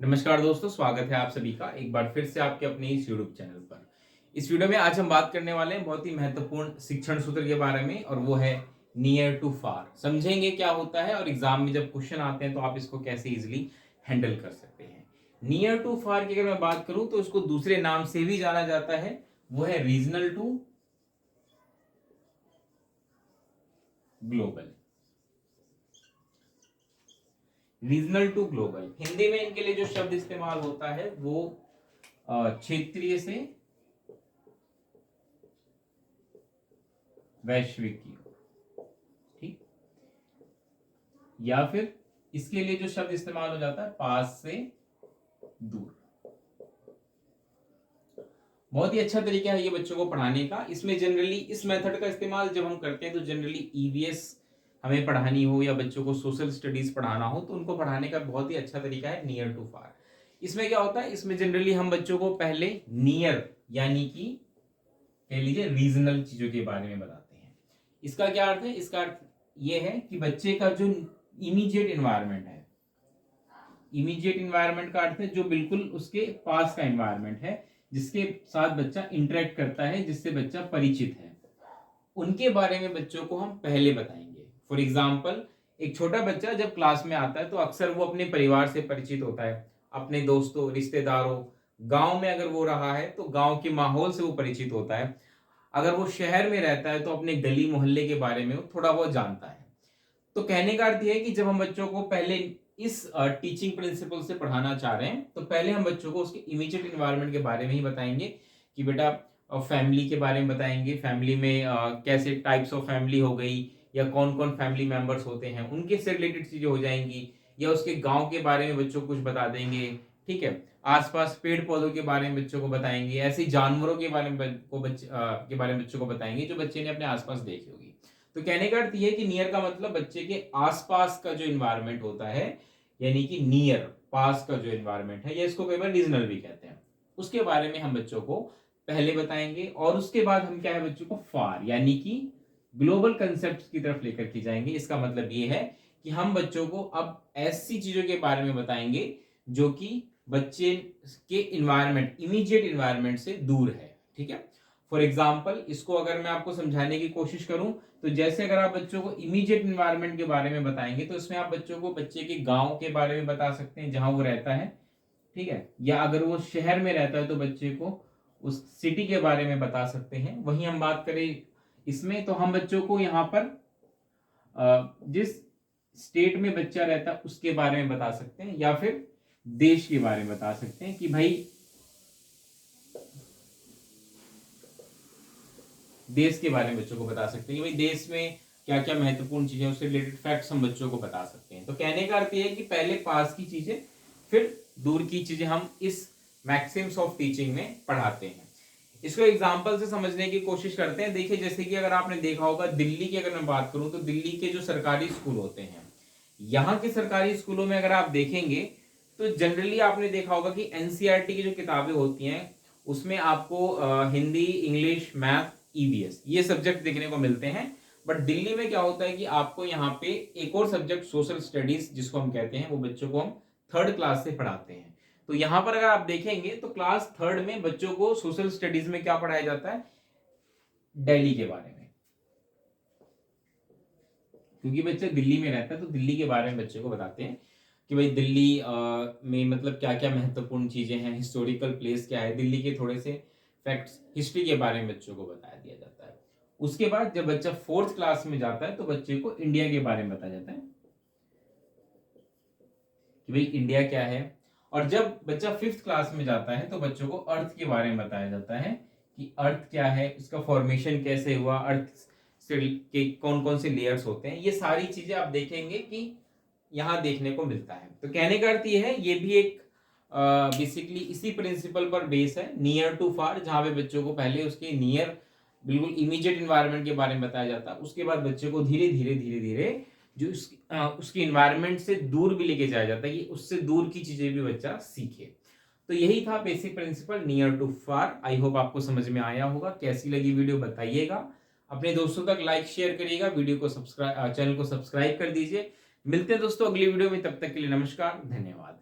नमस्कार दोस्तों, स्वागत है आप सभी का एक बार फिर से आपके अपने इस यूट्यूब चैनल पर। इस वीडियो में आज हम बात करने वाले हैं बहुत ही महत्वपूर्ण शिक्षण सूत्र के बारे में और वो है नियर टू फार। समझेंगे क्या होता है और एग्जाम में जब क्वेश्चन आते हैं तो आप इसको कैसे इजिली हैंडल कर सकते हैं। नियर टू फार की अगर मैं बात करूं तो इसको दूसरे नाम से भी जाना जाता है, वो है regional to global. Regional to global Hindi में इनके लिए जो शब्द इस्तेमाल होता है वो क्षेत्रीय से वैश्विक की ओर, ठीक। या फिर इसके लिए जो शब्द इस्तेमाल हो जाता है पास से दूर। बहुत ही अच्छा तरीका है ये बच्चों को पढ़ाने का। इसमें जनरली इस मेथड का इस्तेमाल जब हम करते हैं तो जनरली ईवीएस हमें पढ़ानी हो या बच्चों को सोशल स्टडीज पढ़ाना हो तो उनको पढ़ाने का बहुत ही अच्छा तरीका है नियर टू फार। इसमें क्या होता है, इसमें जनरली हम बच्चों को पहले नियर यानी कि कह लीजिए रीजनल चीजों के बारे में बताते हैं। इसका क्या अर्थ है? इसका अर्थ यह है कि बच्चे का जो इमीडिएट एनवायरनमेंट है, इमीडिएट एनवायरनमेंट का अर्थ है जो बिल्कुल उसके पास का एनवायरनमेंट है, जिसके साथ बच्चा इंटरेक्ट करता है, जिससे बच्चा परिचित है, उनके बारे में बच्चों को हम पहले बताएंगे। फॉर एग्जाम्पल, एक छोटा बच्चा जब क्लास में आता है तो अक्सर वो अपने परिवार से परिचित होता है, अपने दोस्तों, रिश्तेदारों, गांव में अगर वो रहा है तो गांव के माहौल से वो परिचित होता है। अगर वो शहर में रहता है तो अपने गली मोहल्ले के बारे में वो थोड़ा बहुत जानता है। तो कहने का अर्थ यह है कि जब हम बच्चों को पहले इस टीचिंग प्रिंसिपल से पढ़ाना चाह रहे हैं तो पहले हम बच्चों को उसके इमीडिएट एनवायरनमेंट के बारे में ही बताएंगे कि बेटा फैमिली के बारे में बताएंगे, फैमिली में कैसे टाइप्स ऑफ फैमिली हो गई या कौन कौन फैमिली मेंबर्स होते हैं, उनके से रिलेटेड चीजें हो जाएंगी, या उसके गांव के बारे में बच्चों को कुछ बता देंगे, ठीक है। आसपास पेड़ पौधों के बारे में बच्चों को बताएंगे, ऐसे जानवरों के बारे में के बारे में बच्चों को बताएंगे जो बच्चे ने अपने आसपास देखी होगी। तो कहने का अर्थ यह है कि नियर का मतलब बच्चे के आसपास का जो इन्वायरमेंट होता है, यानी कि नियर पास का जो इन्वायरमेंट है, या इसको कई बार रीजनल भी कहते हैं, उसके बारे में हम बच्चों को पहले बताएंगे। और उसके बाद हम क्या है बच्चों को फार यानी कि ग्लोबल कंसेप्ट की तरफ लेकर के जाएंगे। इसका मतलब ये है कि हम बच्चों को अब ऐसी चीजों के बारे में बताएंगे जो कि बच्चे के इन्वायरमेंट, इमीडिएट इन्वायरमेंट से दूर है, ठीक है। फॉर एग्जाम्पल, इसको अगर मैं आपको समझाने की कोशिश करूं तो जैसे अगर आप बच्चों को इमीडिएट इन्वायरमेंट के बारे में बताएंगे तो इसमें आप बच्चों को बच्चे के गांव के बारे में बता सकते हैं जहां वो रहता है, ठीक है। या अगर वो शहर में रहता है तो बच्चे को उस सिटी के बारे में बता सकते हैं। वहीं हम बात करें इसमें तो हम बच्चों को यहाँ पर जिस स्टेट में बच्चा रहता है उसके बारे में बता सकते हैं, या फिर देश के बारे में बता सकते हैं कि भाई देश के बारे में बच्चों को बता सकते हैं कि भाई देश में क्या क्या महत्वपूर्ण चीजें, उससे रिलेटेड फैक्ट्स हम बच्चों को बता सकते हैं। तो कहने का अर्थ यह है कि पहले पास की चीजें फिर दूर की चीजें हम इस मैक्सिम्स ऑफ टीचिंग में पढ़ाते हैं। इसको एग्जाम्पल से समझने की कोशिश करते हैं। देखिए, जैसे कि अगर आपने देखा होगा दिल्ली की अगर मैं बात करूं तो दिल्ली के जो सरकारी स्कूल होते हैं, यहाँ के सरकारी स्कूलों में अगर आप देखेंगे तो जनरली आपने देखा होगा कि एनसीईआरटी की जो किताबें होती हैं उसमें आपको हिंदी, इंग्लिश, मैथ, ईवीएस ये सब्जेक्ट देखने को मिलते हैं। बट दिल्ली में क्या होता है कि आपको यहाँ पे एक और सब्जेक्ट सोशल स्टडीज जिसको हम कहते हैं वो बच्चों को हम थर्ड क्लास से पढ़ाते हैं। तो यहाँ पर अगर आप देखेंगे तो क्लास थर्ड में बच्चों को सोशल स्टडीज में क्या पढ़ाया जाता है? दिल्ली के बारे में। क्योंकि बच्चा दिल्ली में रहता है तो दिल्ली के बारे में बच्चे को बताते हैं कि भाई दिल्ली में मतलब क्या क्या महत्वपूर्ण चीजें हैं, हिस्टोरिकल प्लेस क्या है, दिल्ली के थोड़े से फैक्ट्स, हिस्ट्री के बारे में बच्चों को बताया दिया जाता है। उसके बाद जब बच्चा फोर्थ क्लास में जाता है तो बच्चे को इंडिया के बारे में बताया जाता है कि भाई इंडिया क्या है। और जब बच्चा फिफ्थ क्लास में जाता है तो बच्चों को अर्थ के बारे में बताया जाता है कि अर्थ क्या है, उसका फॉर्मेशन कैसे हुआ, अर्थ के कौन कौन से लेयर्स होते हैं, ये सारी चीजें आप देखेंगे कि यहाँ देखने को मिलता है। तो कहने का अर्थ ये है, ये भी एक बेसिकली इसी प्रिंसिपल पर बेस है, नियर टू फार, जहां पे बच्चों को पहले उसके नियर बिल्कुल इमीडिएट इन्वायरमेंट के बारे में बताया जाता है। उसके बाद बच्चे को धीरे धीरे धीरे धीरे जो उसकी इन्वायरमेंट से दूर भी लेके जाया जाता है कि उससे दूर की चीजें भी बच्चा सीखे। तो यही था basic principle near to far. I hope आपको समझ में आया होगा। कैसी लगी वीडियो बताइएगा, अपने दोस्तों तक लाइक शेयर करिएगा, वीडियो को सब्सक्राइब, चैनल को सब्सक्राइब कर दीजिए। मिलते हैं दोस्तों अगली वीडियो में, तब तक के लिए नमस्कार, धन्यवाद।